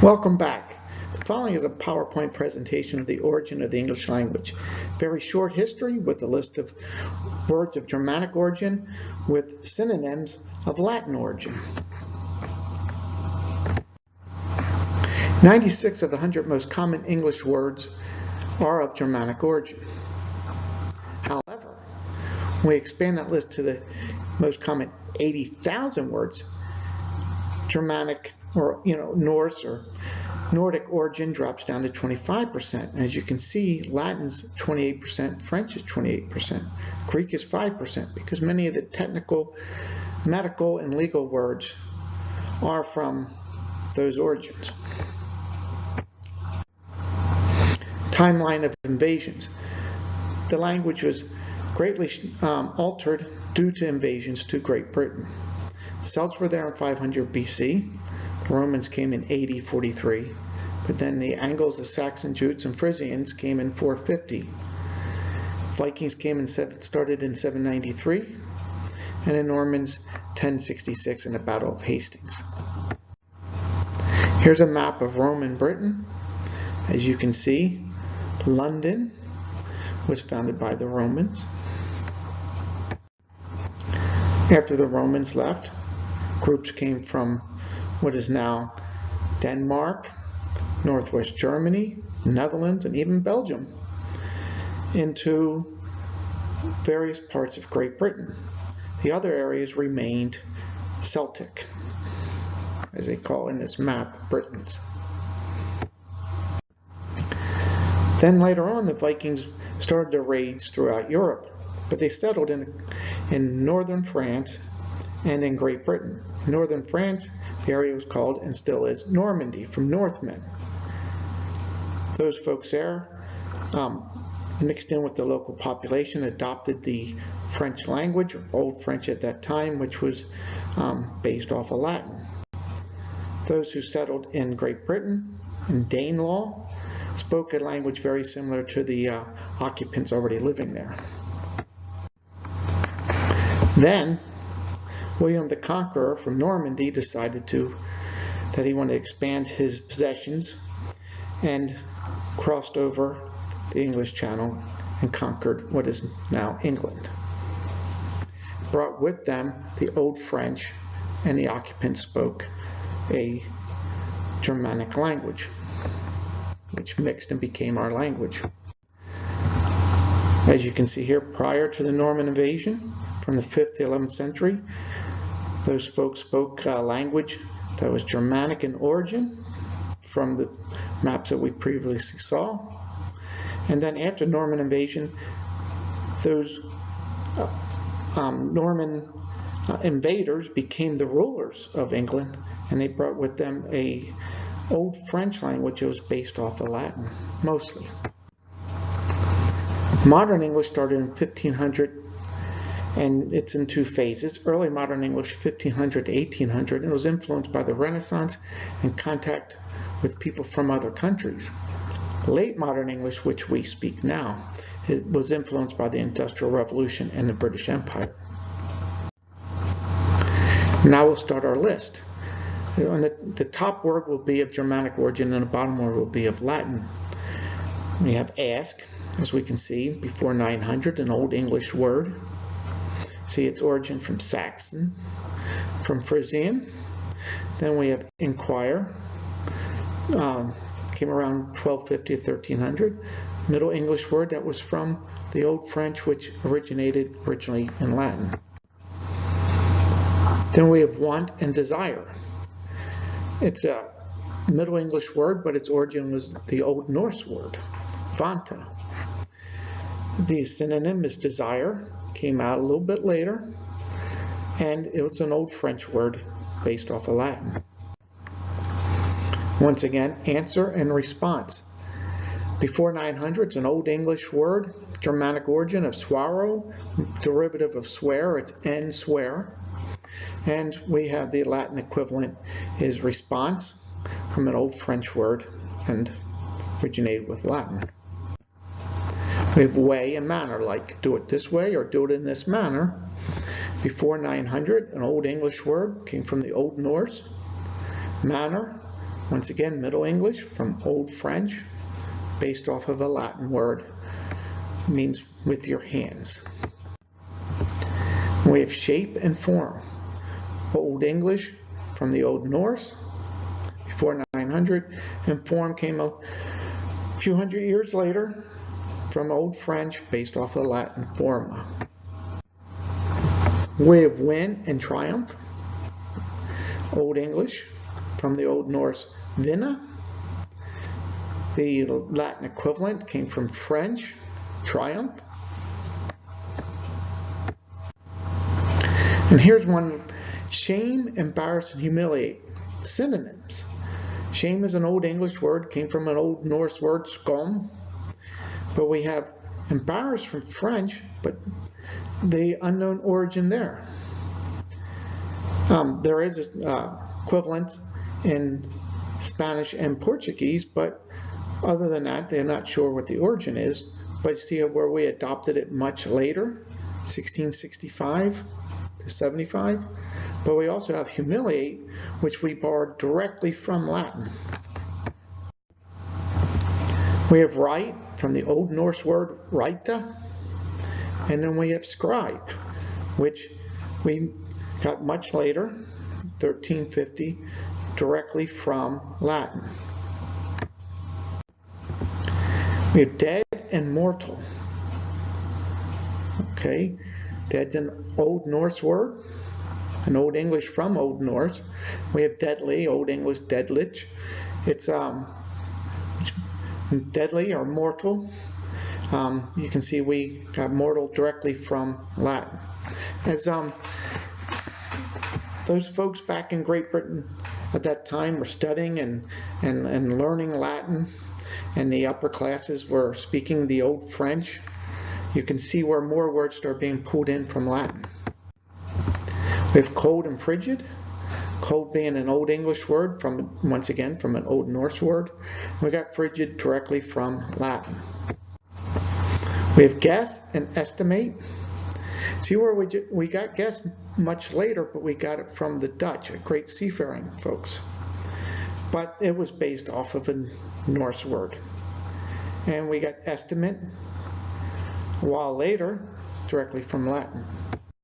Welcome back. The following is a PowerPoint presentation of the origin of the English language. Very short history with a list of words of Germanic origin with synonyms of Latin origin. 96 of the 100 most common English words are of Germanic origin. However, when we expand that list to the most common 80,000 words, Germanic or Norse or Nordic origin drops down to 25%. As you can see, Latin's 28%, French is 28%, Greek is 5%, because many of the technical, medical, and legal words are from those origins. Timeline of invasions. The language was greatly altered due to invasions to Great Britain. The Celts were there in 500 BC. The Romans came in AD 43, but then the Angles, the Saxon, Jutes, and Frisians came in 450. Vikings started in 793, and the Normans 1066 in the Battle of Hastings. Here's a map of Roman Britain. As you can see, London was founded by the Romans. After the Romans left, groups came from what is now Denmark, Northwest Germany, Netherlands, and even Belgium into various parts of Great Britain. The other areas remained Celtic, as they call in this map, Britons. Then later on, the Vikings started their raids throughout Europe, but they settled in northern France and in Great Britain. In northern France, the area was called, and still is, Normandy, from Northmen. Those folks there mixed in with the local population, adopted the French language, or Old French at that time, which was based off of Latin. Those who settled in Great Britain, in Danelaw, spoke a language very similar to the occupants already living there. Then, William the Conqueror from Normandy decided that he wanted to expand his possessions and crossed over the English Channel and conquered what is now England. Brought with them the Old French, and the occupants spoke a Germanic language, which mixed and became our language. As you can see here, prior to the Norman invasion, from the 5th to 11th century, those folks spoke language that was Germanic in origin from the maps that we previously saw. And then after Norman invasion, those Norman invaders became the rulers of England, and they brought with them a Old French language that was based off of Latin, mostly. Modern English started in 1500, and it's in two phases. Early Modern English, 1500 to 1800, and it was influenced by the Renaissance and contact with people from other countries. Late Modern English, which we speak now, it was influenced by the Industrial Revolution and the British Empire. Now we'll start our list. On the top word will be of Germanic origin, and the bottom word will be of Latin. We have ask, as we can see, before 900, an Old English word. See its origin from Saxon, from Frisian. Then we have inquire, came around 1250 to 1300. Middle English word that was from the Old French, which originated originally in Latin. Then we have want and desire. It's a Middle English word, but its origin was the Old Norse word, vanta. The synonym is desire, came out a little bit later, and it was an Old French word based off of Latin. Once again, answer and response. Before 900, it's an Old English word, Germanic origin of swaro, derivative of swear, it's en swear. And we have the Latin equivalent is response, from an Old French word and originated with Latin. We have way and manner, like do it this way or do it in this manner. Before 900, an Old English word came from the Old Norse. Manner Once again, Middle English from Old French, based off of a Latin word, means with your hands. We have shape and form. Old English from the Old Norse, before 900, and form came a few hundred years later from Old French, based off of Latin forma. We have win and triumph. Old English from the Old Norse vinna. The Latin equivalent came from French, triumph. And here's one: shame, embarrass, and humiliate. Synonyms. Shame is an Old English word, came from an Old Norse word, skam. But we have embarrass from French, but the unknown origin there. There is an equivalent in Spanish and Portuguese, but other than that, they're not sure what the origin is. But you see where we adopted it much later, 1665 to 75. But we also have humiliate, which we borrowed directly from Latin. We have write from the Old Norse word writa, and then we have scribe, which we got much later, 1350, directly from Latin. We have dead and mortal. Okay, dead's an Old Norse word, an Old English from Old Norse. We have deadly, Old English deadlich. It's deadly or mortal. You can see we got mortal directly from Latin. As those folks back in Great Britain at that time were studying and learning Latin, and the upper classes were speaking the Old French, you can see where more words are being pulled in from Latin. We have cold and frigid. Cold being an Old English word, from once again from an Old Norse word. We got frigid directly from Latin. We have guess and estimate. See where we got guess much later, but we got it from the Dutch, great seafaring folks. But it was based off of a Norse word. And we got estimate a while later, directly from Latin.